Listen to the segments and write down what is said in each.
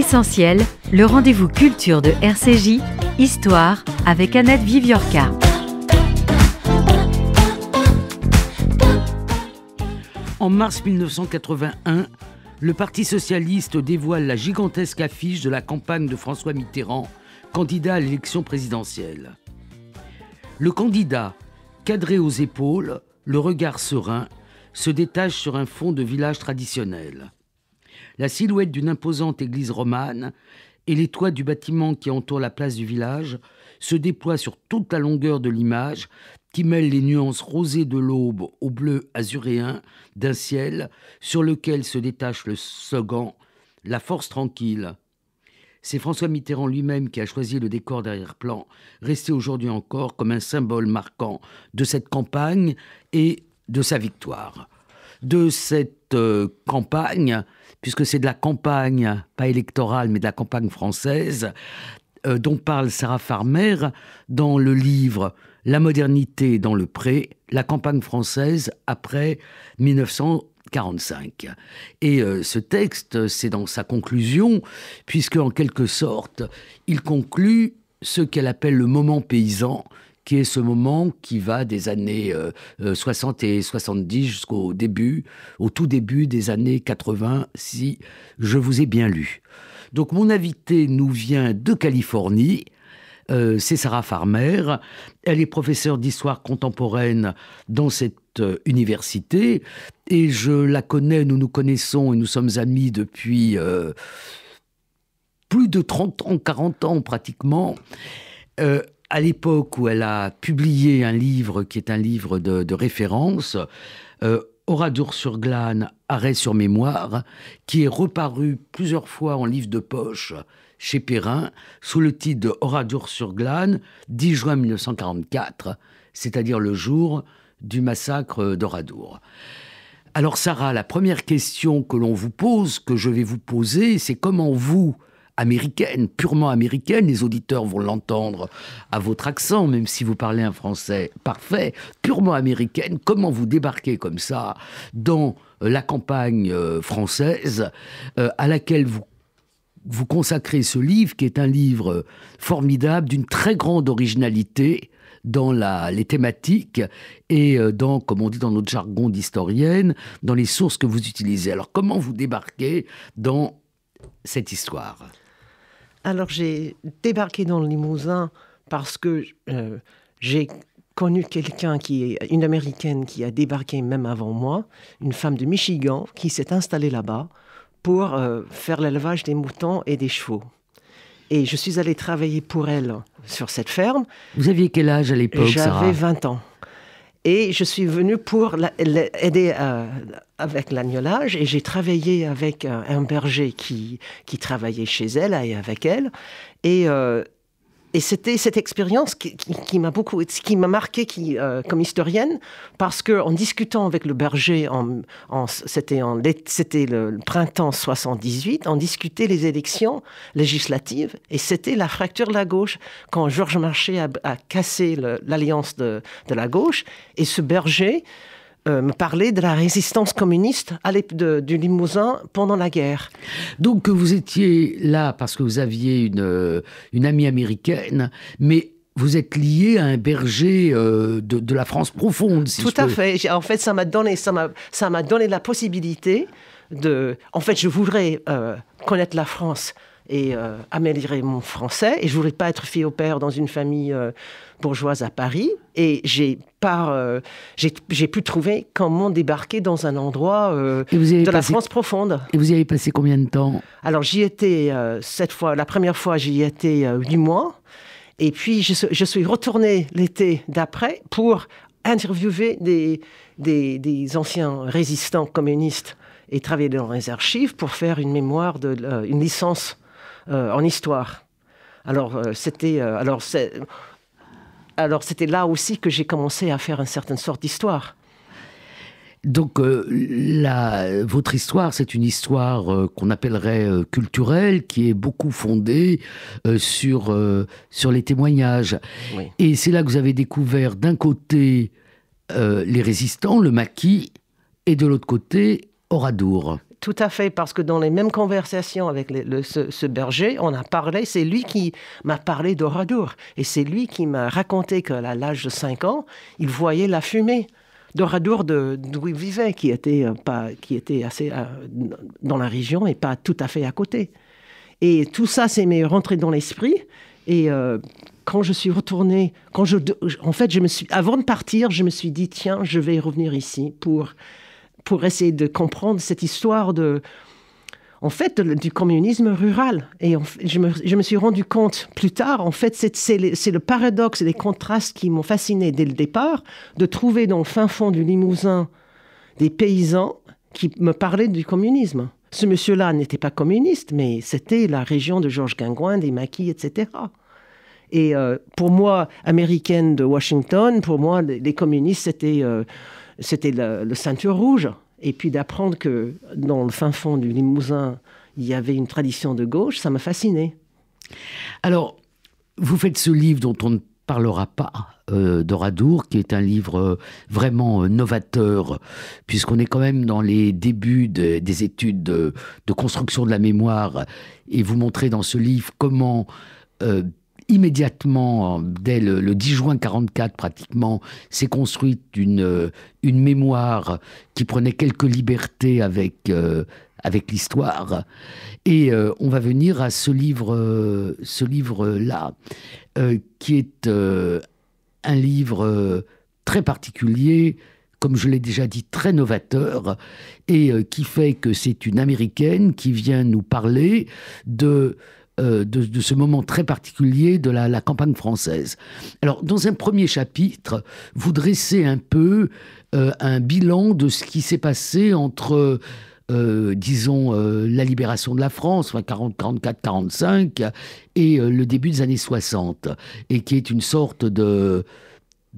Essentiel, le rendez-vous culture de RCJ, Histoire, avec Annette Viviorca. En mars 1981, le Parti socialiste dévoile la gigantesque affiche de la campagne de François Mitterrand, candidat à l'élection présidentielle. Le candidat, cadré aux épaules, le regard serein, se détache sur un fond de village traditionnel. La silhouette d'une imposante église romane et les toits du bâtiment qui entoure la place du village se déploient sur toute la longueur de l'image qui mêle les nuances rosées de l'aube au bleu azuréen d'un ciel sur lequel se détache le slogan « La force tranquille ». C'est François Mitterrand lui-même qui a choisi le décor d'arrière-plan, resté aujourd'hui encore comme un symbole marquant de cette campagne et de sa victoire. De cette campagne, puisque c'est de la campagne, pas électorale, mais de la campagne française, dont parle Sarah Farmer dans le livre « La modernité dans le pré, la campagne française après 1945 ». Et ce texte, c'est dans sa conclusion, puisque en quelque sorte, il conclut ce qu'elle appelle le moment paysan, qui est ce moment qui va des années 60 et 70 jusqu'au début, au tout début des années 80, si je vous ai bien lu. Donc mon invitée nous vient de Californie, c'est Sarah Farmer. Elle est professeure d'histoire contemporaine dans cette université et je la connais, nous nous connaissons et nous sommes amis depuis plus de 30 ans, 40 ans pratiquement. À l'époque où elle a publié un livre qui est un livre de référence, Oradour-sur-Glane, arrêt sur mémoire, qui est reparu plusieurs fois en livre de poche chez Perrin, sous le titre de Oradour-sur-Glane, 10 juin 1944, c'est-à-dire le jour du massacre d'Oradour. Alors Sarah, la première question que l'on vous pose, que je vais vous poser, c'est comment vous, américaine, purement américaine, les auditeurs vont l'entendre à votre accent, même si vous parlez un français parfait, purement américaine, comment vous débarquez comme ça dans la campagne française à laquelle vous consacrez ce livre, qui est un livre formidable, d'une très grande originalité dans les thématiques et dans, comme on dit dans notre jargon d'historienne, dans les sources que vous utilisez. Alors comment vous débarquez dans cette histoire ? Alors, j'ai débarqué dans le Limousin parce que j'ai connu quelqu'un une Américaine qui a débarqué même avant moi, une femme de Michigan qui s'est installée là-bas pour faire l'élevage des moutons et des chevaux. Et je suis allée travailler pour elle sur cette ferme. Vous aviez quel âge à l'époque, Sarah ? J'avais 20 ans. Et je suis venue pour l'aider avec l'agnelage et j'ai travaillé avec un berger qui travaillait chez elle et avec elle. Et c'était cette expérience qui m'a marqué comme historienne, parce qu'en discutant avec le berger, c'était le printemps 78, on discutait les élections législatives, et c'était la fracture de la gauche, quand Georges Marchais a cassé l'alliance de la gauche, et ce berger me parlait de la résistance communiste du Limousin pendant la guerre. Donc vous étiez là parce que vous aviez une amie américaine, mais vous êtes lié à un berger de la France profonde, si Tout je peux. à fait. En fait, ça m'a donné la possibilité de... En fait, je voudrais connaître la France et améliorer mon français. Et je ne voulais pas être fille au père dans une famille bourgeoise à Paris. Et j'ai pu trouver comment débarquer dans un endroit la France profonde. Et vous y avez passé combien de temps ? Alors, j'y étais la première fois, j'y étais 8 mois. Et puis, je suis retournée l'été d'après pour interviewer des anciens résistants communistes et travailler dans les archives pour faire une mémoire, une licence en histoire. Alors, c'était là aussi que j'ai commencé à faire une certaine sorte d'histoire. Donc, votre histoire, c'est une histoire qu'on appellerait culturelle, qui est beaucoup fondée sur les témoignages. Oui. Et c'est là que vous avez découvert, d'un côté, les résistants, le maquis, et de l'autre côté, Oradour. Tout à fait, parce que dans les mêmes conversations avec ce berger, on a parlé, c'est lui qui m'a parlé d'Oradour. Et c'est lui qui m'a raconté qu'à l'âge de 5 ans, il voyait la fumée d'Oradour d'où il vivait, qui était assez dans la région et pas tout à fait à côté. Et tout ça, c'est m'est rentré dans l'esprit. Et quand je suis retournée, avant de partir, je me suis dit, tiens, je vais revenir ici pour essayer de comprendre cette histoire du communisme rural. Et je me suis rendu compte plus tard, en fait, c'est le paradoxe et les contrastes qui m'ont fasciné dès le départ, de trouver dans le fin fond du Limousin des paysans qui me parlaient du communisme. Ce monsieur-là n'était pas communiste, mais c'était la région de Georges Guingouin, des maquis, etc. Et pour moi, américaine de Washington, pour moi, les communistes, c'était le ceinture rouge. Et puis d'apprendre que dans le fin fond du Limousin, il y avait une tradition de gauche, ça m'a fasciné. Alors, vous faites ce livre dont on ne parlera pas, d'Oradour, qui est un livre vraiment novateur, puisqu'on est quand même dans les débuts des études de construction de la mémoire. Et vous montrez dans ce livre comment... immédiatement, dès le 10 juin 1944 pratiquement, s'est construite une mémoire qui prenait quelques libertés avec l'histoire. Et on va venir à ce livre-là, qui est un livre très particulier, comme je l'ai déjà dit, très novateur, et qui fait que c'est une Américaine qui vient nous parler de ce moment très particulier de la campagne française. Alors, dans un premier chapitre, vous dressez un peu un bilan de ce qui s'est passé entre, la libération de la France, 44-45, et le début des années 60, et qui est une sorte de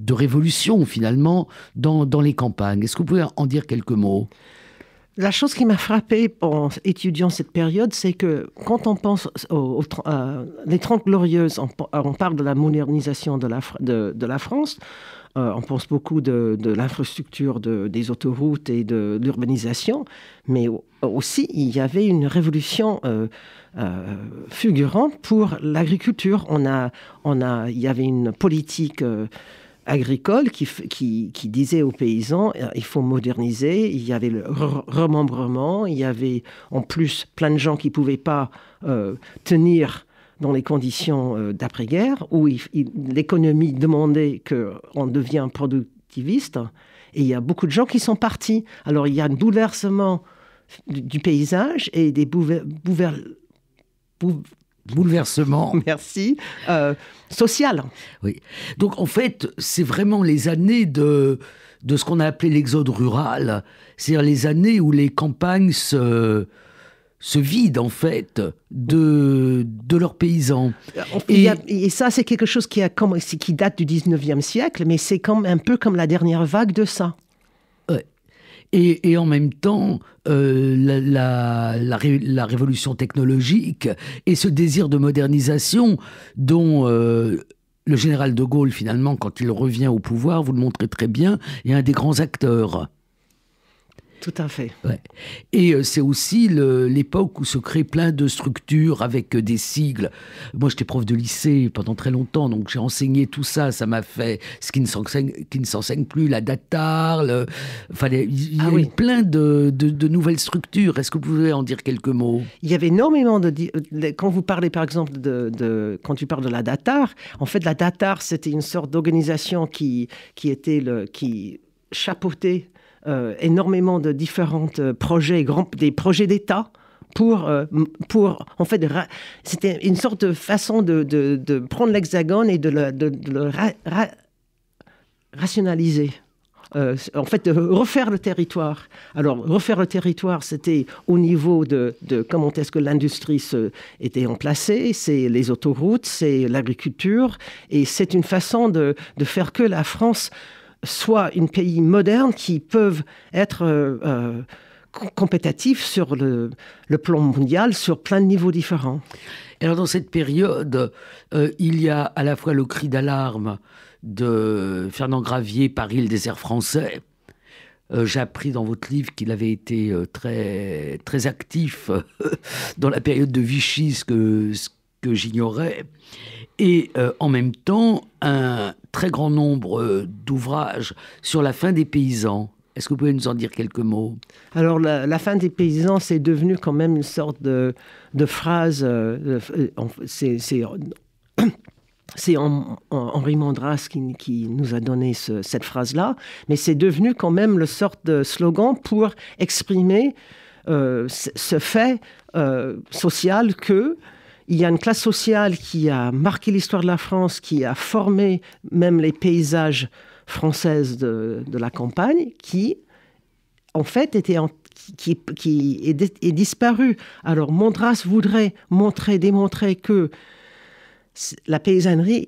révolution, finalement, dans les campagnes. Est-ce que vous pouvez en dire quelques mots ? La chose qui m'a frappée en étudiant cette période, c'est que quand on pense les 30 Glorieuses, on parle de la modernisation de la France, on pense beaucoup de l'infrastructure des autoroutes et de l'urbanisation, mais aussi il y avait une révolution fulgurante pour l'agriculture. Il y avait une politique agricole qui disait aux paysans il faut moderniser. Il y avait le remembrement, il y avait en plus plein de gens qui ne pouvaient pas tenir dans les conditions d'après-guerre, où l'économie demandait qu'on devienne productiviste, et il y a beaucoup de gens qui sont partis. Alors il y a un bouleversement du paysage et des bouleversement. Merci. Social. Oui. Donc, en fait, c'est vraiment les années de ce qu'on a appelé l'exode rural. C'est-à-dire les années où les campagnes se vident, en fait, de leurs paysans. Et ça, c'est quelque chose qui date du 19e siècle, mais c'est un peu comme la dernière vague de ça. Ouais. Et en même temps, la révolution technologique et ce désir de modernisation dont le général de Gaulle, finalement, quand il revient au pouvoir, vous le montrez très bien, est un des grands acteurs. Tout à fait. Ouais. Et c'est aussi l'époque où se créent plein de structures avec des sigles. Moi, j'étais prof de lycée pendant très longtemps, donc j'ai enseigné tout ça. Ça m'a fait ce qui ne s'enseigne plus, la DATAR. Il y a eu plein de nouvelles structures. Est-ce que vous pouvez en dire quelques mots ? Il y avait énormément quand vous parlez, par exemple, quand tu parles de la DATAR, en fait, la DATAR, c'était une sorte d'organisation qui chapeautait énormément de différents projets, des projets d'État pour en fait, c'était une sorte de façon de prendre l'Hexagone et de le rationaliser. En fait, de refaire le territoire. Alors, refaire le territoire, c'était au niveau de comment est-ce que l'industrie était emplacée, c'est les autoroutes, c'est l'agriculture, et c'est une façon de faire que la France soit un pays moderne qui peuvent être compétitifs sur le plan mondial, sur plein de niveaux différents. Alors dans cette période, il y a à la fois le cri d'alarme de Fernand Gravier par Île Désert français, J'ai appris dans votre livre qu'il avait été très, très actif dans la période de Vichy, ce que j'ignorais. Et en même temps, un très grand nombre d'ouvrages sur la faim des paysans. Est-ce que vous pouvez nous en dire quelques mots? Alors, la faim des paysans, c'est devenu quand même une sorte de phrase. C'est Henri Mandras qui nous a donné cette phrase-là, mais c'est devenu quand même le sorte de slogan pour exprimer ce fait social qu'il y a une classe sociale qui a marqué l'histoire de la France, qui a formé même les paysages françaises de la campagne, qui en fait qui est disparue. Alors Mandras voudrait démontrer que la paysannerie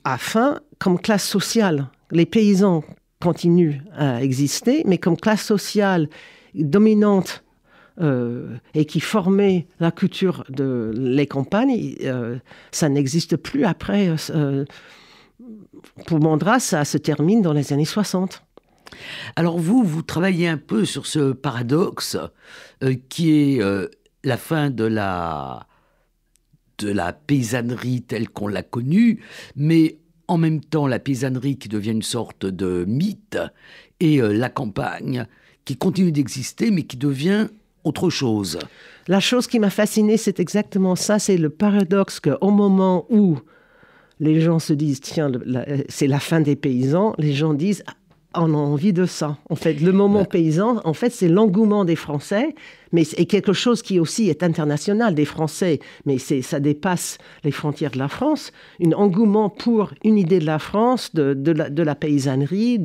a fin comme classe sociale. Les paysans continuent à exister, mais comme classe sociale dominante et qui formait la culture de les campagnes, ça n'existe plus après. Pour Mandras, ça se termine dans les années 60. Alors vous travaillez un peu sur ce paradoxe qui est la fin de la paysannerie telle qu'on l'a connue, mais en même temps la paysannerie qui devient une sorte de mythe et la campagne qui continue d'exister mais qui devient autre chose. La chose qui m'a fascinée, c'est exactement ça, c'est le paradoxe qu'au moment où les gens se disent, tiens, c'est la fin des paysans, les gens disent, on a envie de ça. En fait, le moment paysan, en fait, c'est l'engouement des Français, mais c'est quelque chose qui aussi est international des Français, mais ça dépasse les frontières de la France. Un engouement pour une idée de la France, de la paysannerie,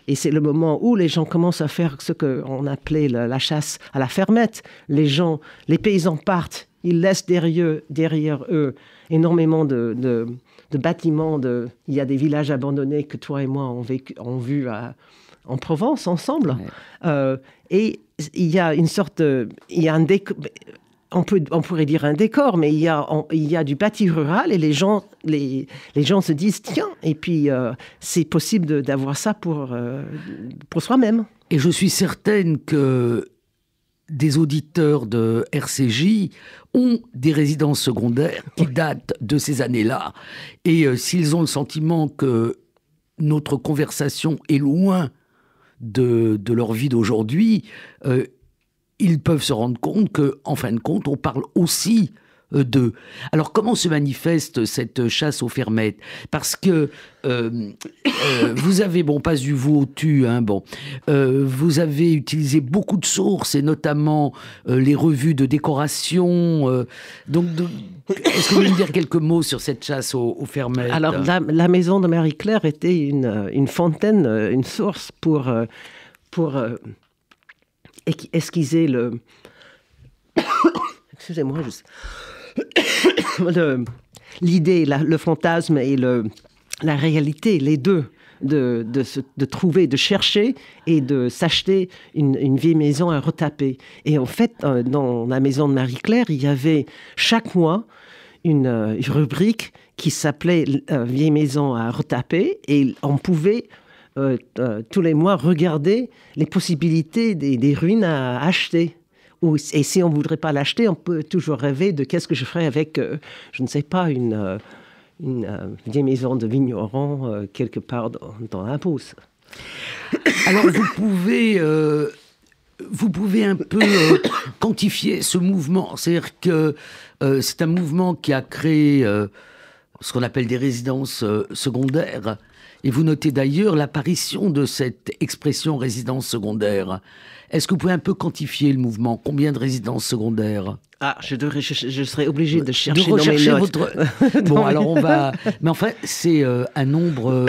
et c'est le moment où les gens commencent à faire ce qu'on appelait la chasse à la fermette. Les paysans partent, ils laissent derrière eux énormément de bâtiments. Il y a des villages abandonnés que toi et moi on vu en Provence ensemble. Ouais. Et il y a une sorte il y a un décor, on pourrait dire un décor, mais il y a du bâti rural et les gens se disent tiens, et puis c'est possible d'avoir ça pour soi-même. Et je suis certaine que des auditeurs de RCJ ont des résidences secondaires qui datent de ces années-là. Et s'ils ont le sentiment que notre conversation est loin de leur vie d'aujourd'hui, ils peuvent se rendre compte qu'en fin de compte, on parle aussi d'eux. Alors, comment se manifeste cette chasse aux fermettes? Parce que vous avez, pas du vous au tu, vous avez utilisé beaucoup de sources, et notamment les revues de décoration. Donc, est-ce que vous pouvez me dire quelques mots sur cette chasse aux fermettes? Alors, la maison de Marie-Claire était une fontaine, une source pour esquisser le... Excusez-moi, l'idée, le fantasme et la réalité, les deux, de trouver, de chercher et de s'acheter une vieille maison à retaper. Et en fait, dans la maison de Marie-Claire, il y avait chaque mois une rubrique qui s'appelait Vieille maison à retaper, et on pouvait tous les mois regarder les possibilités des ruines à acheter. Et si on ne voudrait pas l'acheter, on peut toujours rêver de qu'est-ce que je ferais avec, je ne sais pas, une vieille maison de vigneron quelque part dans la Beauce. Alors vous pouvez un peu quantifier ce mouvement. C'est-à-dire que c'est un mouvement qui a créé ce qu'on appelle des résidences secondaires. Et vous notez d'ailleurs l'apparition de cette expression résidence secondaire. Est-ce que vous pouvez un peu quantifier le mouvement? Combien de résidences secondaires? Ah, je serais obligé de chercher dans mes notes. Bon, alors on va... Mais enfin, c'est un nombre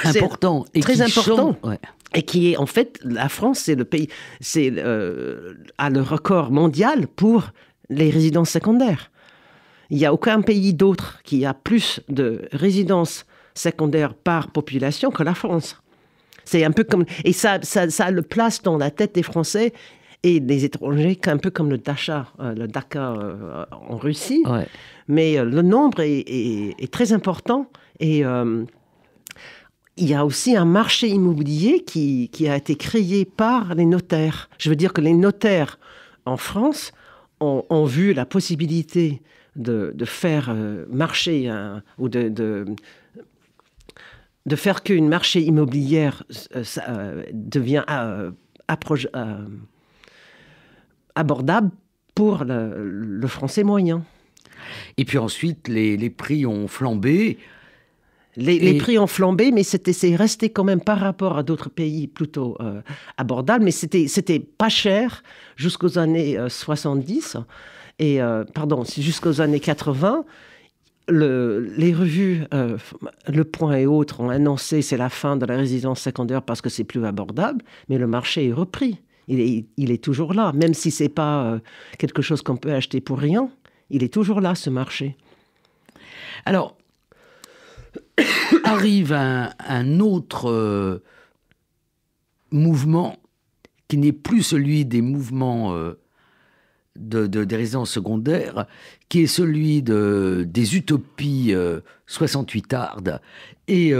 important. Et très important. Ouais. Et qui est, en fait, la France, c'est le pays... a le record mondial pour les résidences secondaires. Il n'y a aucun pays d'autre qui a plus de résidences secondaires par population que la France. C'est un peu comme... Et ça le place dans la tête des Français et des étrangers un peu comme le Dacha en Russie. Ouais. Mais le nombre est très important. Et il y a aussi un marché immobilier qui a été créé par les notaires. Je veux dire que les notaires en France ont vu la possibilité de faire marcher ou de faire qu'une marché immobilière devient abordable pour le français moyen. Et puis ensuite, les prix ont flambé. Les prix ont flambé, mais c'est resté quand même par rapport à d'autres pays plutôt abordable. Mais c'était pas cher jusqu'aux années 70 jusqu'aux années 80. Les revues Le Point et autres ont annoncé c'est la fin de la résidence secondaire parce que c'est plus abordable, mais le marché est repris. Il est toujours là, même si c'est pas quelque chose qu'on peut acheter pour rien. Il est toujours là, ce marché. Alors, arrive un autre mouvement qui n'est plus celui des mouvements des résidences secondaires, qui est celui des utopies 68ardes et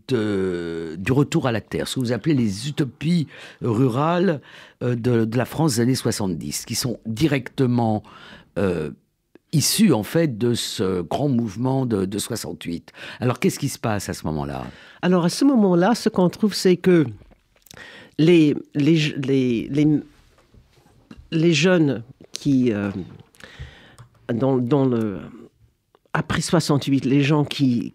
du retour à la terre, ce que vous appelez les utopies rurales de la France des années 70, qui sont directement issus en fait de ce grand mouvement de 68. Alors qu'est-ce qui se passe à ce moment-là? Alors à ce moment-là, ce qu'on trouve, c'est que les jeunes qui, après 68, les gens qui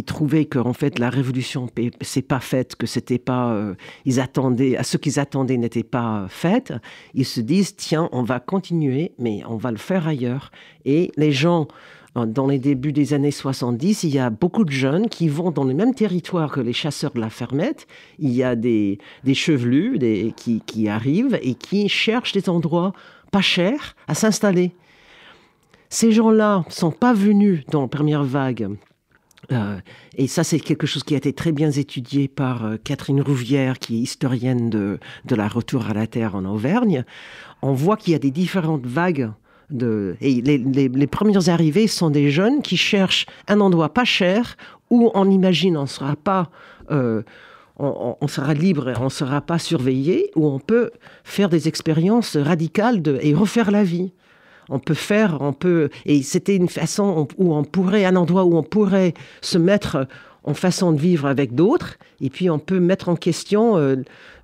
trouvaient que en fait la révolution c'est pas faite, que c'était pas, ce qu'ils attendaient n'était pas fait, ils se disent tiens, on va continuer, mais on va le faire ailleurs. Et les gens dans les débuts des années 70, il y a beaucoup de jeunes qui vont dans le même territoire que les chasseurs de la Fermette. Il y a des chevelus qui arrivent et qui cherchent des endroits pas chers à s'installer. Ces gens-là ne sont pas venus dans la première vague. Et ça, c'est quelque chose qui a été très bien étudié par Catherine Rouvière, qui est historienne de la retour à la terre en Auvergne. On voit qu'il y a des différentes vagues. Et les premières arrivées sont des jeunes qui cherchent un endroit pas cher où on imagine on sera pas... on sera libre, on ne sera pas surveillé, où on peut faire des expériences radicales et refaire la vie. Et c'était une façon un endroit où on pourrait se mettre en façon de vivre avec d'autres, et puis on peut mettre en question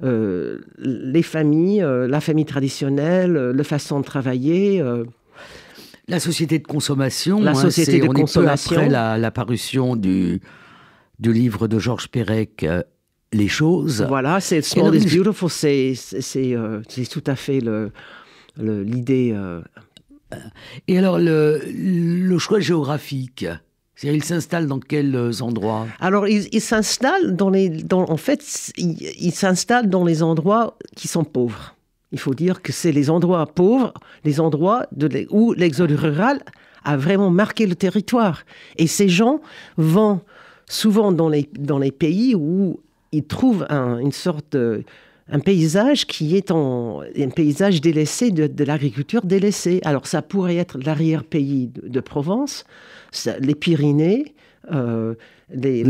les familles, la famille traditionnelle, la façon de travailler. La société de consommation. On est peu après la parution du livre de Georges Perec, Les choses. Voilà, c'est Small is Beautiful, c'est tout à fait l'idée. Et alors, le choix géographique, c'est-à-dire, il s'installe dans quels endroits? Alors, il s'installe il s'installe dans les endroits qui sont pauvres. Il faut dire que c'est les endroits pauvres, les endroits où l'exode rural a vraiment marqué le territoire. Et ces gens vont souvent dans les pays où ils trouvent un paysage qui est un paysage délaissé de l'agriculture délaissée. Alors ça pourrait être l'arrière-pays de Provence, les Pyrénées, le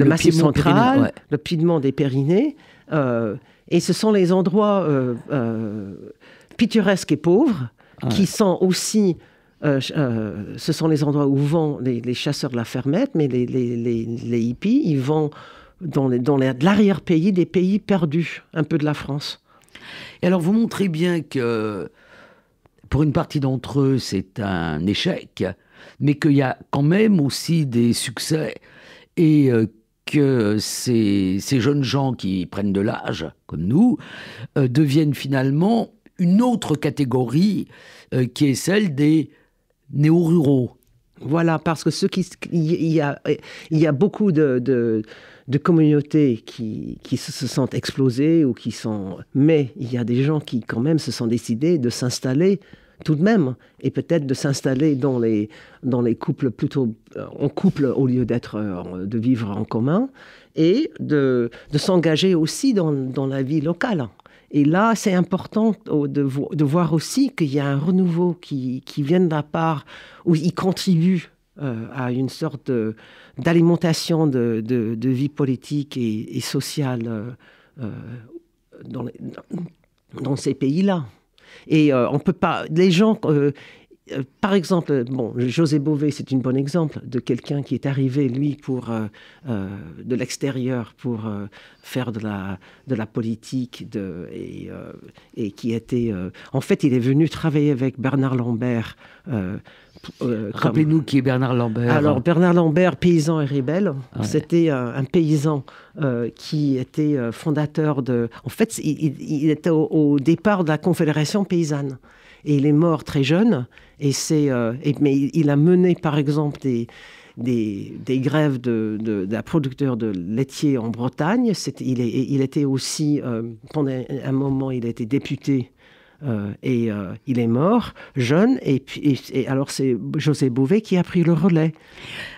Massif central, le Piémont des Pyrénées. Et ce sont les endroits pittoresques et pauvres qui sont aussi... ce sont les endroits où vont les chasseurs de la Fermette, mais les hippies, ils vont... dans l'arrière-pays, des pays perdus, un peu de la France. Et alors, vous montrez bien que, pour une partie d'entre eux, c'est un échec, mais qu'il y a quand même aussi des succès, et que ces jeunes gens qui prennent de l'âge, comme nous, deviennent finalement une autre catégorie, qui est celle des néo-ruraux. Voilà, parce que il y a beaucoup de communautés qui se sentent explosées mais il y a des gens qui quand même se sont décidés de s'installer tout de même, et peut-être de s'installer dans les couples plutôt en couple au lieu de vivre en commun, et de s'engager aussi dans la vie locale. Et là, c'est important de voir aussi qu'il y a un renouveau qui vient de la part où ils contribuent à une sorte d'alimentation de vie politique et sociale dans ces pays-là. Et on peut pas... Les gens... par exemple, José Bové, c'est un bon exemple de quelqu'un qui est arrivé, lui, de l'extérieur pour faire de la politique et qui était... en fait, il est venu travailler avec Bernard Lambert. Rappelez-nous qui est Bernard Lambert. Alors, Bernard Lambert, paysan et rebelle, c'était un paysan qui était fondateur de... En fait, il était au départ de la Confédération paysanne. Et il est mort très jeune. Mais il a mené, par exemple, des grèves de producteurs de laitiers en Bretagne. Il était aussi, pendant un moment, il a été député. Et il est mort, jeune, et alors c'est José Bové qui a pris le relais.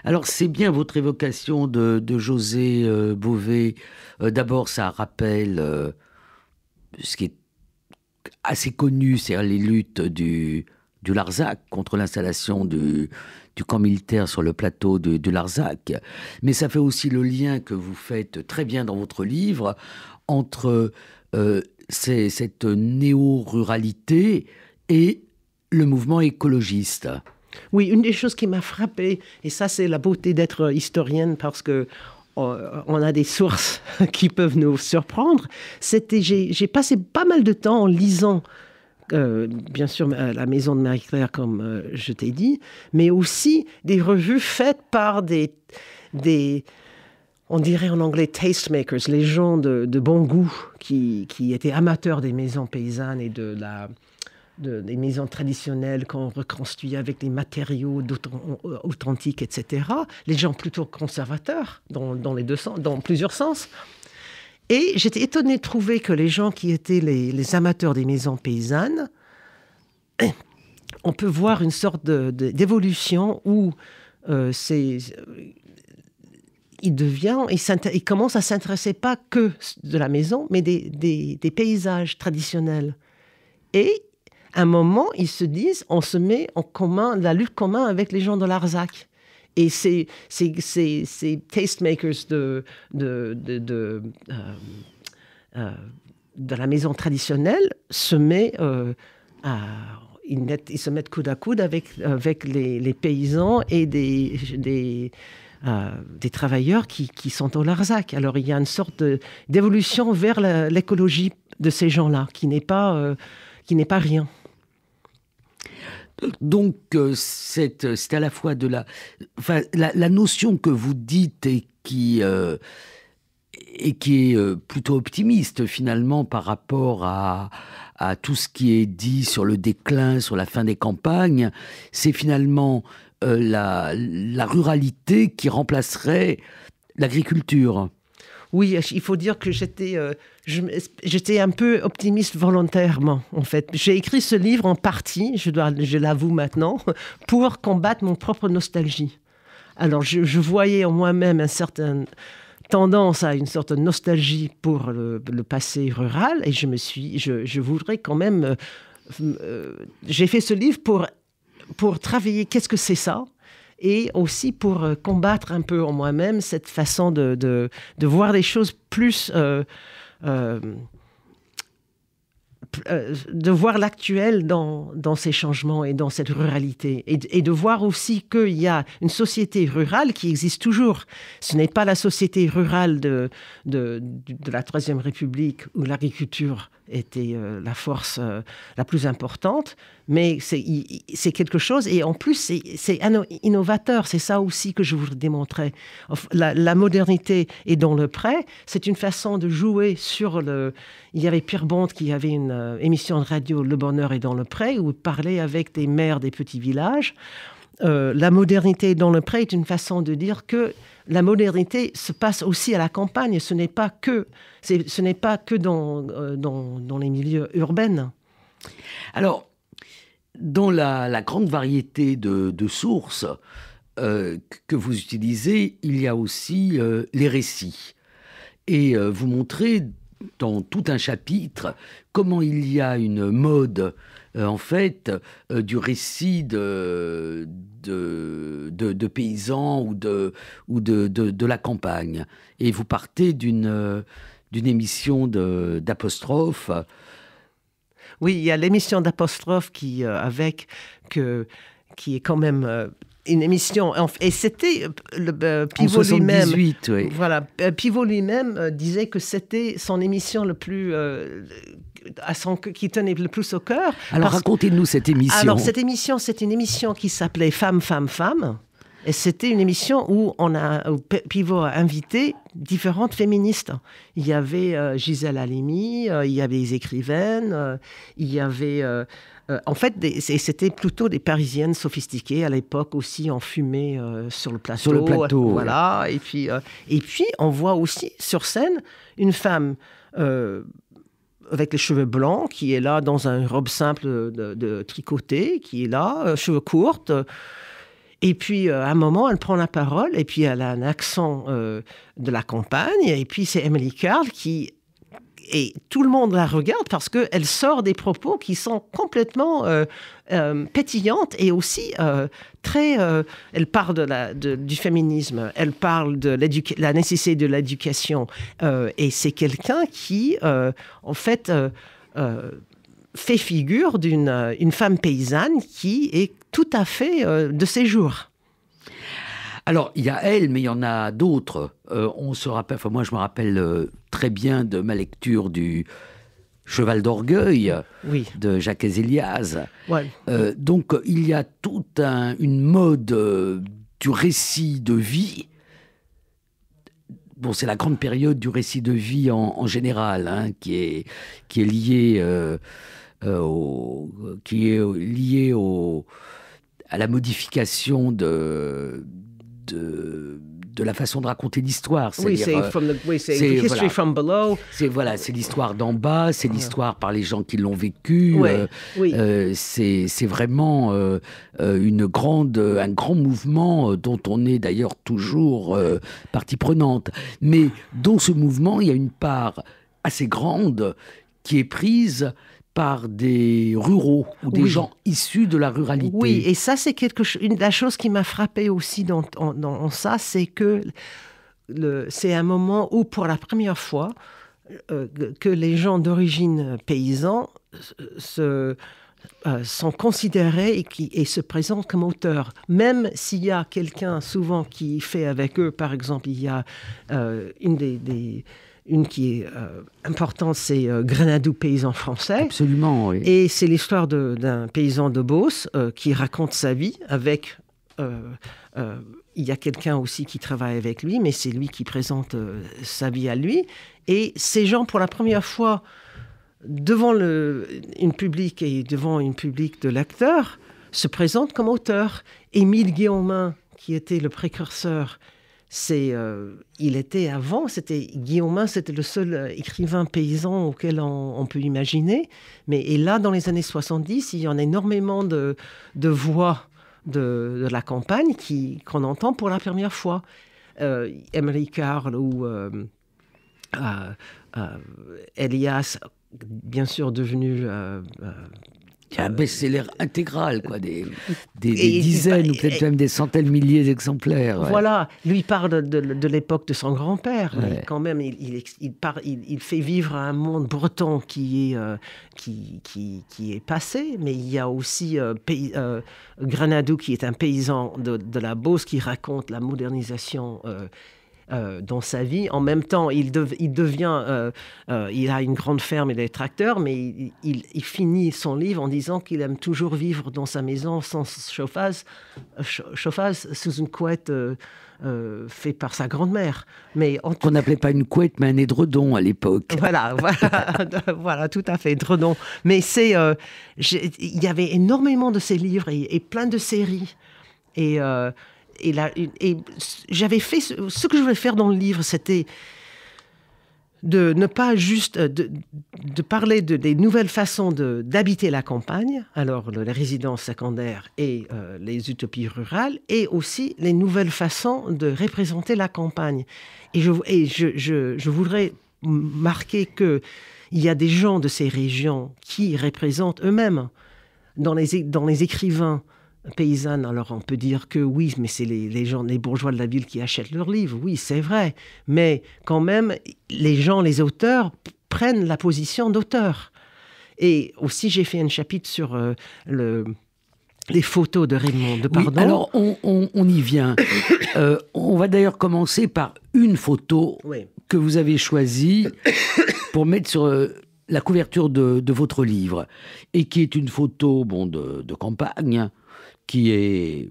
Alors c'est bien votre évocation de José Bové. D'abord, ça rappelle ce qui est assez connu, c'est-à-dire les luttes du Larzac contre l'installation du camp militaire sur le plateau du Larzac. Mais ça fait aussi le lien que vous faites très bien dans votre livre entre cette néo-ruralité et le mouvement écologiste. Oui, une des choses qui m'a frappée, et ça c'est la beauté d'être historienne parce que on a des sources qui peuvent nous surprendre, j'ai passé pas mal de temps en lisant, bien sûr, la Maison de Marie-Claire, comme je t'ai dit, mais aussi des revues faites par des on dirait en anglais tastemakers, les gens de bon goût qui étaient amateurs des maisons paysannes et des maisons traditionnelles qu'on reconstruit avec des matériaux authentiques, etc. Les gens plutôt conservateurs dans les deux sens, dans plusieurs sens. Et j'étais étonnée de trouver que les gens qui étaient les amateurs des maisons paysannes, on peut voir une sorte d'évolution où il commence à s'intéresser pas que de la maison, mais des paysages traditionnels. Et à un moment, ils se disent, on se met en commun, la lutte commune avec les gens de Larzac. Et ces tastemakers de la maison traditionnelle ils se mettent coude à coude avec les paysans et des travailleurs qui sont au Larzac. Alors il y a une sorte d'évolution vers l'écologie de ces gens-là, qui n'est pas rien. Donc, c'est à la fois la notion que vous dites et qui est plutôt optimiste finalement par rapport à tout ce qui est dit sur le déclin, sur la fin des campagnes, c'est finalement la ruralité qui remplacerait l'agriculture. Oui, il faut dire que j'étais un peu optimiste volontairement, en fait. J'ai écrit ce livre en partie, je l'avoue maintenant, pour combattre mon propre nostalgie. Alors, je voyais en moi-même une certaine tendance à une sorte de nostalgie pour le passé rural, et je voudrais quand même... j'ai fait ce livre pour travailler qu'est-ce que c'est ça, et aussi pour combattre un peu en moi-même cette façon de voir les choses plus... de voir l'actuel dans ces changements et dans cette ruralité. Et de voir aussi qu'il y a une société rurale qui existe toujours. Ce n'est pas la société rurale de la Troisième République où l'agriculture était la force la plus importante, mais c'est quelque chose, et en plus c'est innovateur. C'est ça aussi que je voudrais démontrer. La modernité est dans le pré, c'est une façon de jouer sur il y avait Pierre Bond qui avait une émission de radio, Le Bonheur est dans le pré, où il parlait avec des maires des petits villages. La modernité dans le pré est une façon de dire que la modernité se passe aussi à la campagne. Ce n'est pas que dans les milieux urbains. Alors, dans la grande variété de sources que vous utilisez, il y a aussi les récits. Et vous montrez dans tout un chapitre comment il y a une mode, en fait, du récit de paysans ou de la campagne. Et vous partez d'une émission d'apostrophe. Oui, il y a l'émission d'apostrophe qui est quand même une émission. Et c'était Pivot lui-même. Oui. Voilà, Pivot lui-même disait que c'était son émission le plus qui tenait le plus au cœur. Alors racontez-nous cette émission. Alors cette émission, c'est une émission qui s'appelait Femme, Femme, Femme. Et c'était une émission où Pivot a invité différentes féministes. Il y avait Gisèle Halimi, il y avait des écrivaines, il y avait... en fait, c'était plutôt des Parisiennes sophistiquées. À l'époque aussi, on fumait sur le plateau. Sur le plateau, voilà. Et puis, on voit aussi sur scène une femme... avec les cheveux blancs, qui est là dans une robe simple de tricoté, qui est là, cheveux courts. Et puis, à un moment, elle prend la parole, et puis elle a un accent de la campagne, et puis c'est Emily Carl qui... Et tout le monde la regarde parce qu'elle sort des propos qui sont complètement pétillantes et aussi très... elle parle du féminisme, elle parle de la nécessité de l'éducation. Et c'est quelqu'un qui, en fait... fait figure d'une femme paysanne qui est tout à fait de ses jours. Alors, il y a elle, mais il y en a d'autres. On se rappelle, moi je me rappelle très bien de ma lecture du Cheval d'orgueil de Jacques Ezeliaz. Ouais. Donc, il y a toute une mode du récit de vie. Bon, c'est la grande période du récit de vie en général, hein, qui est liée à la modification de la façon de raconter l'histoire. Oui, c'est history from below. C'est l'histoire d'en bas, c'est l'histoire par les gens qui l'ont vécu. C'est vraiment un grand mouvement dont on est d'ailleurs toujours partie prenante. Mais dans ce mouvement, il y a une part assez grande qui est prise par des ruraux ou des gens issus de la ruralité. Oui, et ça, c'est une des choses qui m'a frappée aussi dans ça, c'est que c'est un moment où, pour la première fois, que les gens d'origine paysan sont considérés et se présentent comme auteurs. Même s'il y a quelqu'un souvent qui fait avec eux, par exemple, il y a une qui est importante, c'est Grenadou, paysan français. Absolument, oui. Et c'est l'histoire d'un paysan de Beauce qui raconte sa vie avec... il y a quelqu'un aussi qui travaille avec lui, mais c'est lui qui présente sa vie à lui. Et ces gens, pour la première fois, devant une public et devant une public de lecteurs, se présentent comme auteurs. Émile Guillaumin, qui était le précurseur... il était avant, Guillaumin, c'était le seul écrivain paysan auquel on peut imaginer. Et là, dans les années 70, il y en a énormément de voix de la campagne qu'on entend pour la première fois. Emily Carl ou Elias, bien sûr devenu... un best-seller intégral, quoi, des dizaines ou peut-être même des centaines de milliers d'exemplaires. Ouais. Voilà, lui parle de l'époque de son grand-père. Ouais. Quand même, il fait vivre un monde breton qui est passé, mais il y a aussi Grenadou qui est un paysan de la Beauce qui raconte la modernisation dans sa vie. En même temps, il a une grande ferme et des tracteurs, mais il finit son livre en disant qu'il aime toujours vivre dans sa maison sans chauffage sous une couette fait par sa grand-mère. Qu'on n'appelait pas une couette, mais un édredon à l'époque. Voilà, tout à fait, édredon. Mais il y avait énormément de ces livres et plein de séries. Et j'avais fait ce que je voulais faire dans le livre, c'était de ne pas juste de parler des nouvelles façons d'habiter la campagne, alors les résidences secondaires et les utopies rurales, et aussi les nouvelles façons de représenter la campagne. Et je voudrais marquer qu'il y a des gens de ces régions qui représentent eux-mêmes dans les écrivains paysannes. Alors on peut dire que oui, mais c'est les gens, les bourgeois de la ville qui achètent leurs livres. Oui, c'est vrai. Mais quand même, les auteurs prennent la position d'auteur. Et aussi, j'ai fait un chapitre sur les photos de Raymond Depardon. Oui, alors, on y vient. On va d'ailleurs commencer par une photo que vous avez choisie pour mettre sur la couverture de votre livre, et qui est une photo de campagne, qui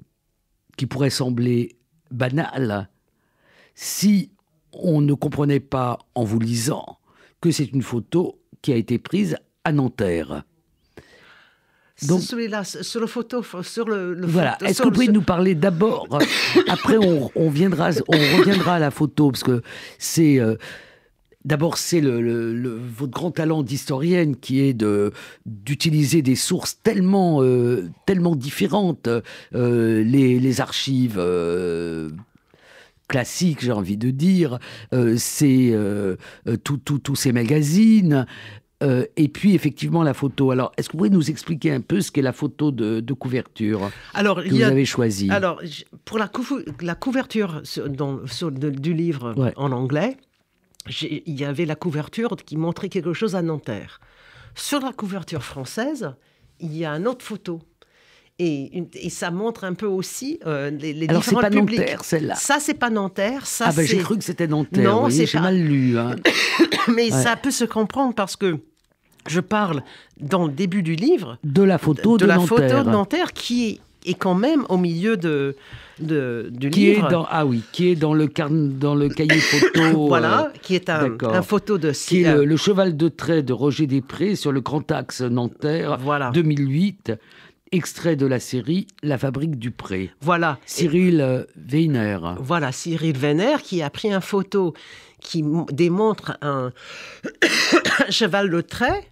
pourrait sembler banale si on ne comprenait pas, en vous lisant, que c'est une photo qui a été prise à Nanterre. Donc, celui-là, sur la photo, sur le voilà. Est-ce que vous pouvez nous parler d'abord après, on reviendra à la photo, parce que c'est d'abord c'est votre grand talent d'historienne qui est d'utiliser des sources tellement différentes, les archives classiques, j'ai envie de dire, c'est tous ces magazines. Et puis effectivement la photo. Alors, est-ce que vous pouvez nous expliquer un peu ce qu'est la photo de couverture que vous avez choisie? Alors, pour la couverture du livre en anglais, il y avait la couverture qui montrait quelque chose à Nanterre. Sur la couverture française, il y a une autre photo. Et ça montre un peu aussi les alors, différents publics. Alors, c'est pas Nanterre, celle-là. Ça, c'est pas Nanterre. Ça, j'ai cru que c'était Nanterre. Non, j'ai mal lu. Hein. Mais ça peut se comprendre parce que je parle, dans le début du livre, de la photo de Nanterre. Photo de Nanterre qui est quand même au milieu du livre. Qui est dans le cahier photo. Voilà, qui est un photo de... Qui est le cheval de trait de Roger Després sur le grand axe Nanterre, 2008, extrait de la série La Fabrique du Pré. Voilà. Cyril Weiner. Voilà, Cyril Weiner qui a pris une photo qui démontre un cheval de trait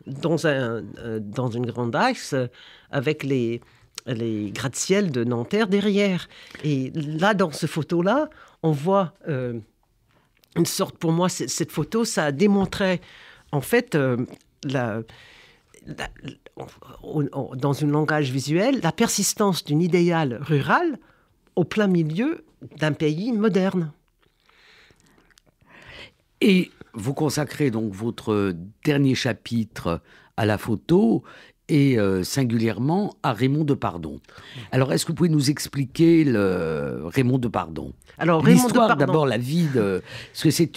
dans une grande axe avec les gratte-ciel de Nanterre derrière. Et là, dans cette photo-là, on voit une sorte, pour moi, cette photo, ça démontrait en fait dans un langage visuel, la persistance d'un idéal rural au plein milieu d'un pays moderne. Et vous consacrez donc votre dernier chapitre à la photo et singulièrement à Raymond Depardon. Alors, est-ce que vous pouvez nous expliquer Raymond Depardon? Alors, l'histoire, d'abord, la vie de... Parce que c'est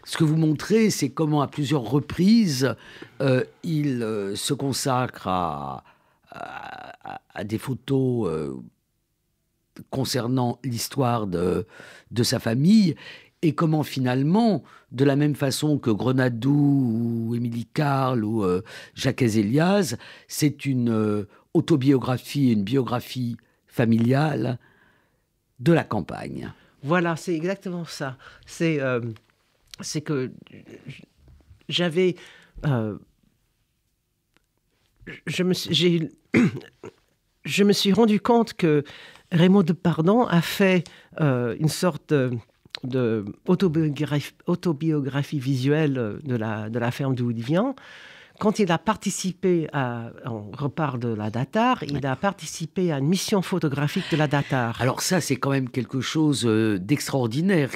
ce que vous montrez, c'est comment, à plusieurs reprises, il se consacre à des photos concernant l'histoire de sa famille, et comment finalement, de la même façon que Grenadou ou Émilie Carle ou Jacques Azéliaz, c'est une autobiographie, une biographie familiale de la campagne. Voilà, c'est exactement ça. C'est que j'avais... je me suis rendu compte que Raymond Depardon a fait une sorte de autobiographie visuelle de la ferme d'où il vient. Quand il a participé on repart de la Datar, il a participé à une mission photographique de la Datar. Alors ça, c'est quand même quelque chose d'extraordinaire.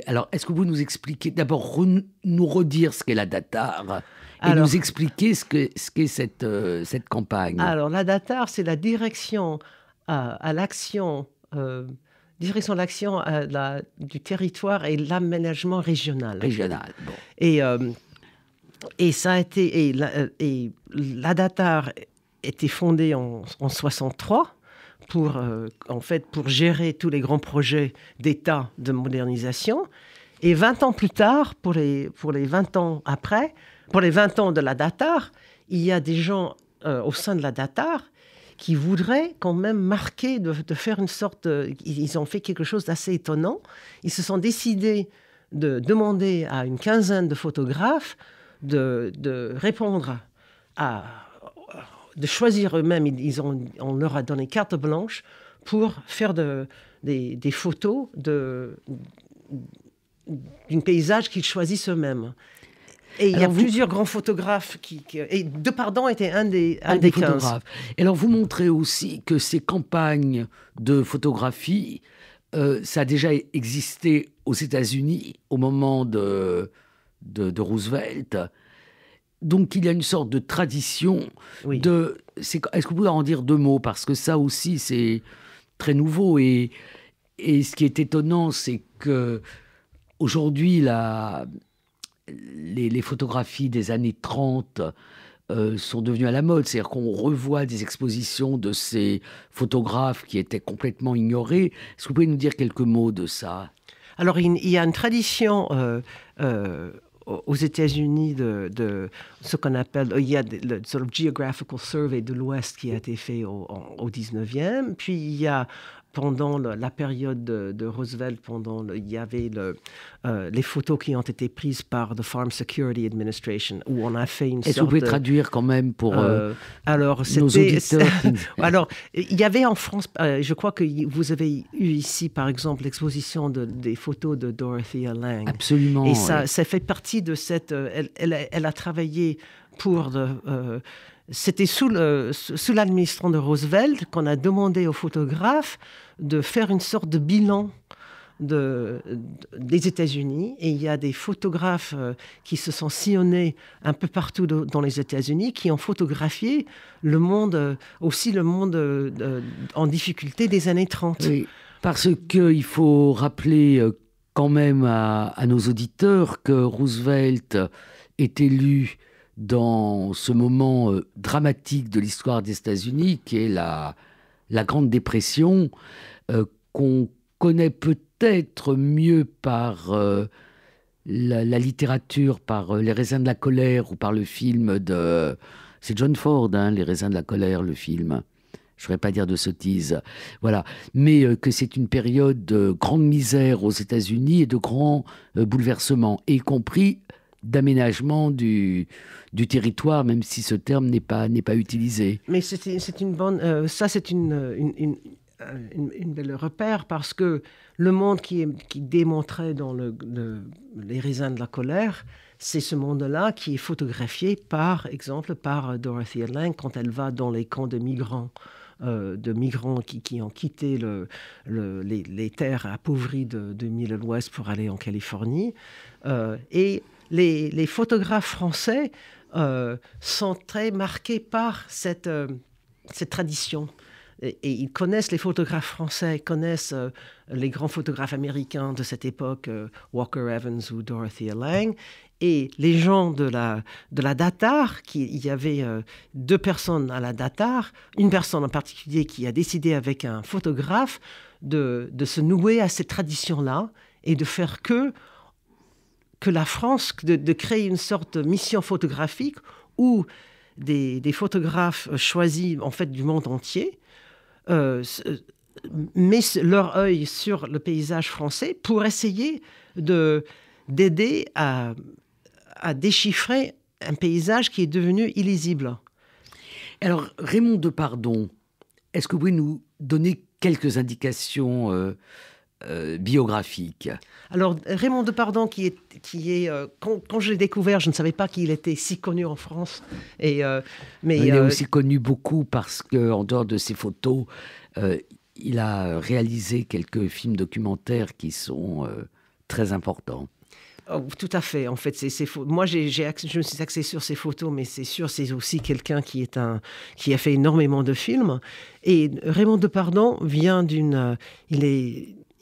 Alors, est-ce que vous nous expliquez, d'abord nous redire ce qu'est la Datar et nous expliquer ce qu'est cette campagne? Alors, la Datar, c'est la direction à l'action... direction de l'action du territoire et l'aménagement régional. Régional, bon. Et ça a été... Et la Datar était fondée en 63 pour gérer tous les grands projets d'État de modernisation. Et 20 ans plus tard, pour les 20 ans après, pour les 20 ans de la Datar, il y a des gens au sein de la Datar qui voudraient quand même marquer, de faire une sorte... Ils ont fait quelque chose d'assez étonnant. Ils se sont décidés de demander à une quinzaine de photographes de répondre de choisir eux-mêmes. On leur a donné carte blanche pour faire des photos d'un paysage qu'ils choisissent eux-mêmes. Et il y a plusieurs grands photographes et Depardon était un des 15. Photographes. Et alors, vous montrez aussi que ces campagnes de photographie, ça a déjà existé aux États-Unis au moment de Roosevelt. Donc, il y a une sorte de tradition. Oui. Est-ce que vous pouvez en dire 2 mots? Parce que ça aussi, c'est très nouveau. Et ce qui est étonnant, c'est qu'aujourd'hui, les photographies des années 30 sont devenues à la mode. C'est-à-dire qu'on revoit des expositions de ces photographes qui étaient complètement ignorés. Est-ce que vous pouvez nous dire quelques mots de ça? Alors, il y a une tradition aux États-Unis de ce qu'on appelle... Il y a le sort of Geographical Survey de l'Ouest qui a été fait au 19e. Puis, il y a... Pendant la période de Roosevelt, il y avait les photos qui ont été prises par the Farm Security Administration, où on a fait une sorte... Est-ce que vous pouvez traduire quand même pour alors, nos auditeurs Alors, il y avait en France, je crois que vous avez eu ici, par exemple, l'exposition des photos de Dorothea Lange. Absolument. Et ça fait partie de cette... Elle a travaillé pour... C'était sous l'administration de Roosevelt qu'on a demandé aux photographes de faire une sorte de bilan des États-Unis. Et il y a des photographes qui se sont sillonnés un peu partout dans les États-Unis, qui ont photographié le monde en difficulté des années 30. Oui, parce qu'il faut rappeler quand même à nos auditeurs que Roosevelt est élu dans ce moment dramatique de l'histoire des États-Unis, qui est la Grande Dépression, qu'on connaît peut-être mieux par la littérature, par Les raisins de la colère ou par le film de... C'est John Ford, hein, Les raisins de la colère, le film. Je ne voudrais pas dire de sottises. Voilà. Mais que c'est une période de grande misère aux États-Unis et de grands bouleversements, y compris d'aménagement du territoire, même si ce terme n'est pas utilisé. Mais c'est une bonne... ça, c'est une belle repère, parce que le monde qui démontrait dans les raisins de la colère, c'est ce monde-là qui est photographié, par exemple, par Dorothea Lange quand elle va dans les camps de migrants qui ont quitté les terres appauvries de l'Ouest pour aller en Californie. Et les photographes français sont très marqués par cette tradition. Et ils connaissent les photographes français, connaissent les grands photographes américains de cette époque, Walker Evans ou Dorothea Lange. Et les gens de la Datar, il y avait 2 personnes à la Datar, une personne en particulier qui a décidé avec un photographe de se nouer à cette tradition-là et de faire que la France, de créer une sorte de mission photographique où des photographes choisis en fait du monde entier mettent leur œil sur le paysage français pour essayer d'aider à déchiffrer un paysage qui est devenu illisible. Alors, Raymond Depardon, est-ce que vous pouvez nous donner quelques indications biographique? Alors, Raymond Depardon, qui est quand je l'ai découvert, je ne savais pas qu'il était si connu en France. Mais il est aussi connu beaucoup parce qu'en dehors de ses photos, il a réalisé quelques films documentaires qui sont très importants. Oh, tout à fait. En fait, moi, je me suis axé sur ses photos, mais c'est sûr, c'est aussi quelqu'un qui a fait énormément de films. Et Raymond Depardon vient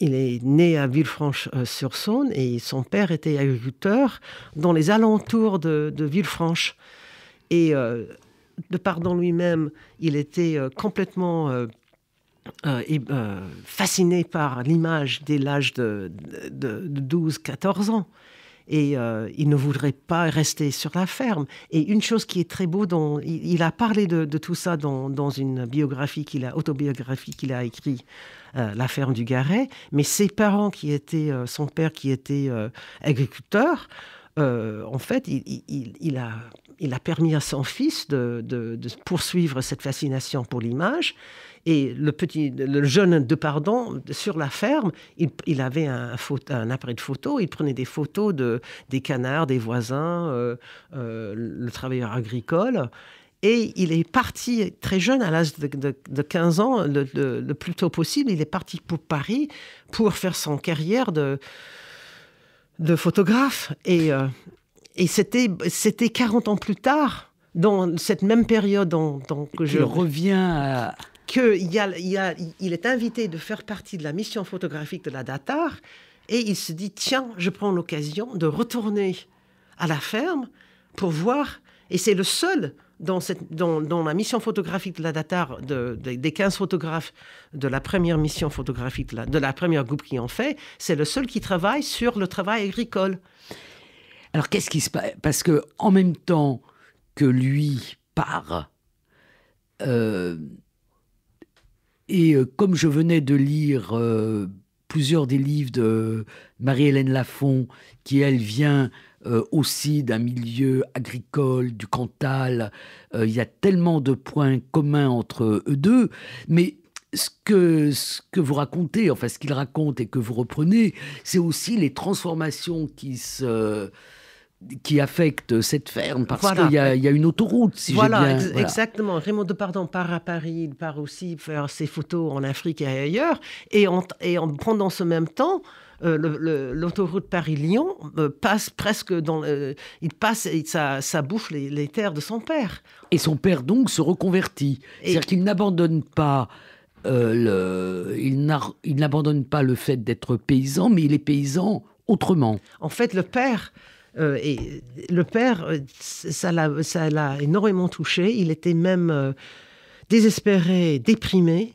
il est né à Villefranche-sur-Saône et son père était agriculteur dans les alentours de Villefranche. Et Depardon lui-même, il était complètement fasciné par l'image dès l'âge de 12-14 ans. Et il ne voudrait pas rester sur la ferme. Et une chose qui est très beau, il a parlé de tout ça dans une autobiographie qu'il a écrite, La ferme du Garret. Mais ses parents, son père qui était agriculteur, en fait, il il a permis à son fils de poursuivre cette fascination pour l'image. Et le jeune Depardon, sur la ferme, il avait un appareil de photo. Il prenait des photos des canards, des voisins, le travailleur agricole. Et il est parti très jeune, à l'âge de 15 ans, le plus tôt possible. Il est parti pour Paris pour faire son carrière de photographe. Et c'était 40 ans plus tard, dans cette même période que je... Il revient à... Il est invité de faire partie de la mission photographique de la Datar, et il se dit, tiens, je prends l'occasion de retourner à la ferme pour voir, et c'est le seul dans la mission photographique de la Datar, des 15 photographes de la première mission photographique, de la première groupe qui en fait, c'est le seul qui travaille sur le travail agricole. Alors, qu'est-ce qui se passe? Parce que en même temps que lui part, comme je venais de lire plusieurs des livres de Marie-Hélène Lafont, qui, elle, vient aussi d'un milieu agricole, du Cantal, il y a tellement de points communs entre eux deux, mais ce que vous racontez, enfin ce qu'il raconte et que vous reprenez, c'est aussi les transformations qui affectent cette ferme, parce qu'il y a une autoroute, si j'ai bien... Voilà, exactement. Raymond Depardon part à Paris, il part aussi faire ses photos en Afrique et ailleurs, et pendant ce même temps, l'autoroute Paris-Lyon passe presque ça bouffe les terres de son père. Et son père donc se reconvertit. C'est-à-dire qu'il n'abandonne pas il n'abandonne pas le fait d'être paysan, mais il est paysan autrement. En fait, le père, ça l'a énormément touché. Il était même désespéré, déprimé.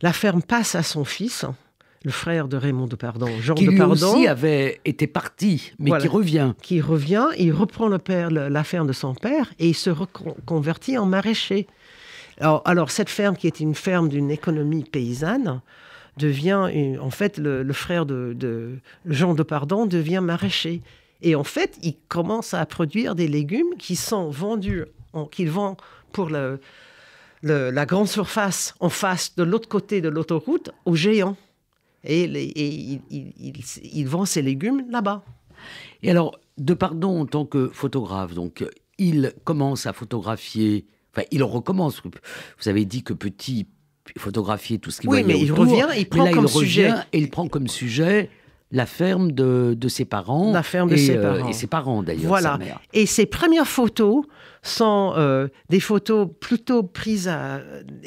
La ferme passe à son fils, le frère de Raymond Depardon, Jean qui Depardon. Qui lui aussi avait été parti, mais voilà, qui revient. Il reprend la ferme de son père et il se reconvertit en maraîcher. Alors, cette ferme, qui était une ferme d'une économie paysanne, devient, en fait, le frère de Jean Depardon devient maraîcher. Et en fait, il commence à produire des légumes qui sont vendus, qu'il vend pour la grande surface en face, de l'autre côté de l'autoroute, aux géants. Et il vend ses légumes là-bas. Et alors, Depardon, en tant que photographe, donc, il commence à photographier... Enfin, il recommence. Vous avez dit que petit, photographier tout ce qui voyait autour. Oui, mais il revient, il prend comme sujet la ferme de ses parents. La ferme de ses parents. Et ses parents, d'ailleurs, voilà. Sa mère. Et ses premières photos sont des photos plutôt prises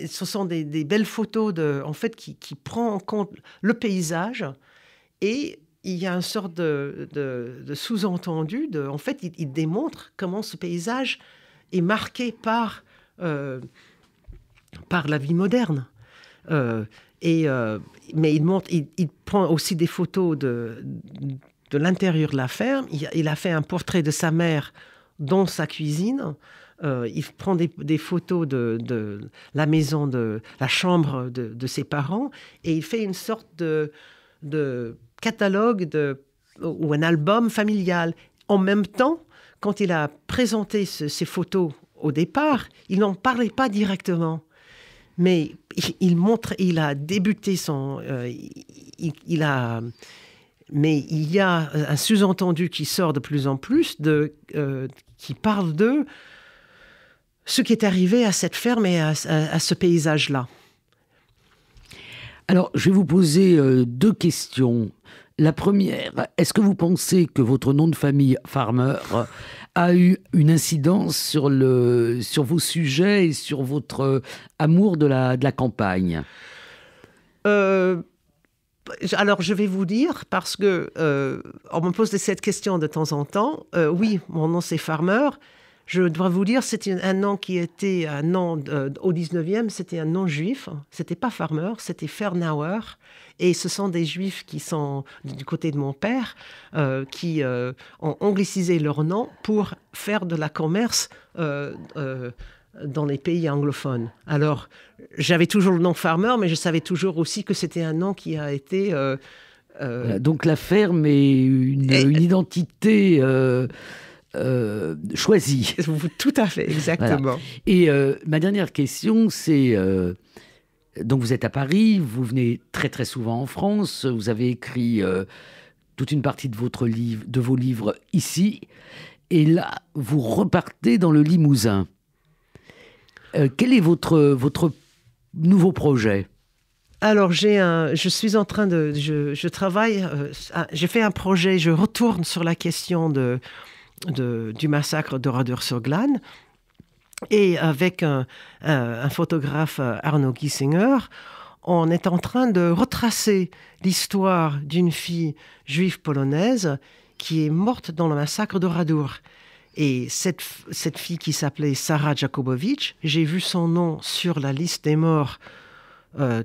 ce sont des belles photos, en fait, qui prend en compte le paysage. Et il y a une sorte de sous-entendu. En fait, il démontre comment ce paysage est marqué par la vie moderne. Mais il prend aussi des photos de l'intérieur de la ferme. Il a fait un portrait de sa mère dans sa cuisine. Il prend des photos de la maison, de la chambre de ses parents, et il fait une sorte de catalogue ou un album familial. En même temps, quand il a présenté ces photos au départ, il n'en parlait pas directement. Mais il a débuté mais il y a un sous-entendu qui sort de plus en plus, qui parle de ce qui est arrivé à cette ferme et à ce paysage-là. Alors, je vais vous poser 2 questions. La première, est-ce que vous pensez que votre nom de famille, Farmer, a eu une incidence sur vos sujets et sur votre amour de la campagne ? Alors, je vais vous dire, parce que on me pose cette question de temps en temps. Oui, mon nom, c'est Farmer. Je dois vous dire, c'était un nom qui était un nom au 19e, c'était un nom juif. C'était pas Farmer, c'était Fernauer. Et ce sont des juifs qui sont du côté de mon père, qui ont anglicisé leur nom pour faire de la commerce dans les pays anglophones. Alors, j'avais toujours le nom Farmer, mais je savais toujours aussi que c'était un nom qui a été... Voilà, donc la ferme est une identité... choisi. Tout à fait, exactement. Voilà. Et ma dernière question, c'est... donc vous êtes à Paris, vous venez très très souvent en France, vous avez écrit toute une partie de vos livres ici, et là, vous repartez dans le Limousin. Quel est votre nouveau projet ? Alors, je suis en train de... Je travaille... j'ai fait un projet, je retourne sur la question du massacre d'Oradour-sur-Glane. Et avec un photographe, Arnaud Giesinger, on est en train de retracer l'histoire d'une fille juive polonaise qui est morte dans le massacre d'Oradour. Et cette fille qui s'appelait Sarah Jakubowicz, j'ai vu son nom sur la liste des morts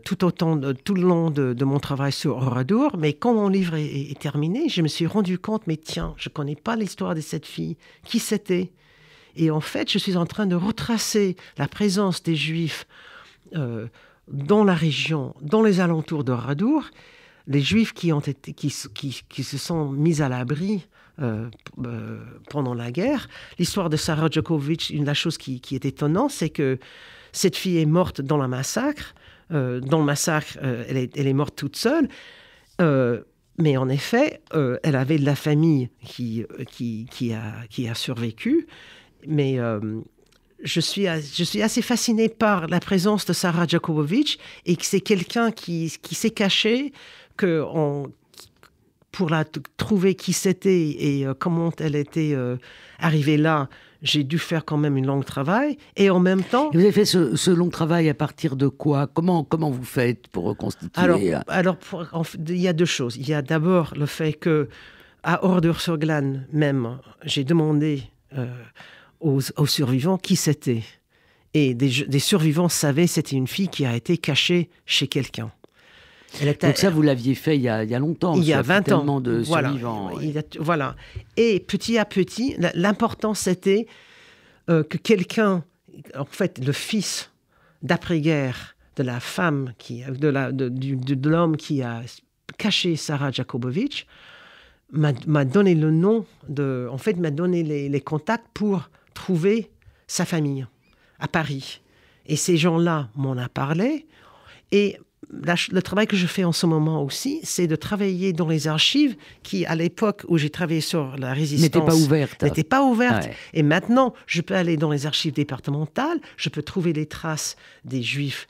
tout le long de mon travail sur Oradour. Mais quand mon livre est terminé, je me suis rendu compte, mais tiens, je ne connais pas l'histoire de cette fille. Qui c'était ? Et en fait, je suis en train de retracer la présence des Juifs dans la région, dans les alentours d'Oradour, les Juifs qui se sont mis à l'abri pendant la guerre. L'histoire de Sarah Jakubowicz, la chose qui est étonnante, c'est que cette fille est morte dans le massacre. Dans le massacre, elle est morte toute seule. Mais en effet, elle avait de la famille qui a survécu. Mais je suis assez fascinée par la présence de Sarah Jakubowicz et que c'est quelqu'un qui s'est caché, pour trouver qui c'était et comment elle était arrivée là, j'ai dû faire quand même un long travail. Et en même temps... Et vous avez fait ce long travail à partir de quoi ? Comment vous faites pour reconstituer ? Alors il y a deux choses. Il y a d'abord le fait qu'à Oradour-sur-Glane même, j'ai demandé aux survivants qui c'était. Et des survivants savaient que c'était une fille qui a été cachée chez quelqu'un. Donc ça, vous l'aviez fait il y a longtemps. Il y a 20 ans. Tellement de survivants. Voilà. Et petit à petit, l'important c'était que quelqu'un, en fait, le fils d'après-guerre de la femme, de l'homme qui a caché Sarah Jakubowicz, m'a donné le nom, m'a donné les contacts pour trouver sa famille à Paris. Et ces gens-là m'en ont parlé. Et le travail que je fais en ce moment aussi, c'est de travailler dans les archives qui, à l'époque où j'ai travaillé sur la résistance, n'étaient pas ouvertes. Ouais. Et maintenant, je peux aller dans les archives départementales, je peux trouver les traces des Juifs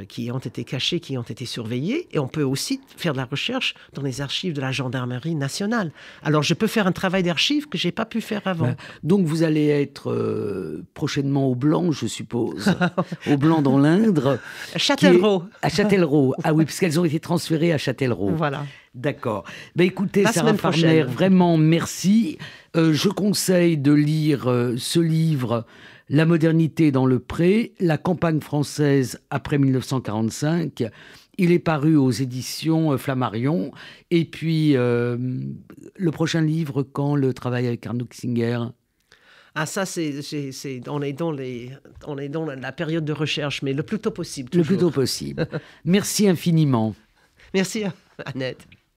qui ont été cachés, qui ont été surveillés, et on peut aussi faire de la recherche dans les archives de la gendarmerie nationale. Alors, je peux faire un travail d'archives que je n'ai pas pu faire avant. Ouais. Donc, vous allez être prochainement au Blanc, je suppose, au Blanc dans l'Indre. À Châtellerault. À Châtellerault. Ah oui, parce qu'elles ont été transférées à Châtellerault. Voilà. D'accord. Écoutez, Sarah Farner, vraiment merci. Je conseille de lire ce livre, La modernité dans le pré, la campagne française après 1945. Il est paru aux éditions Flammarion. Et puis, le prochain livre, quand le travail avec Arnaud Giesinger ? Ah, ça, on est dans la période de recherche, mais le plus tôt possible. Toujours. Le plus tôt possible. Merci infiniment. Merci, Annette.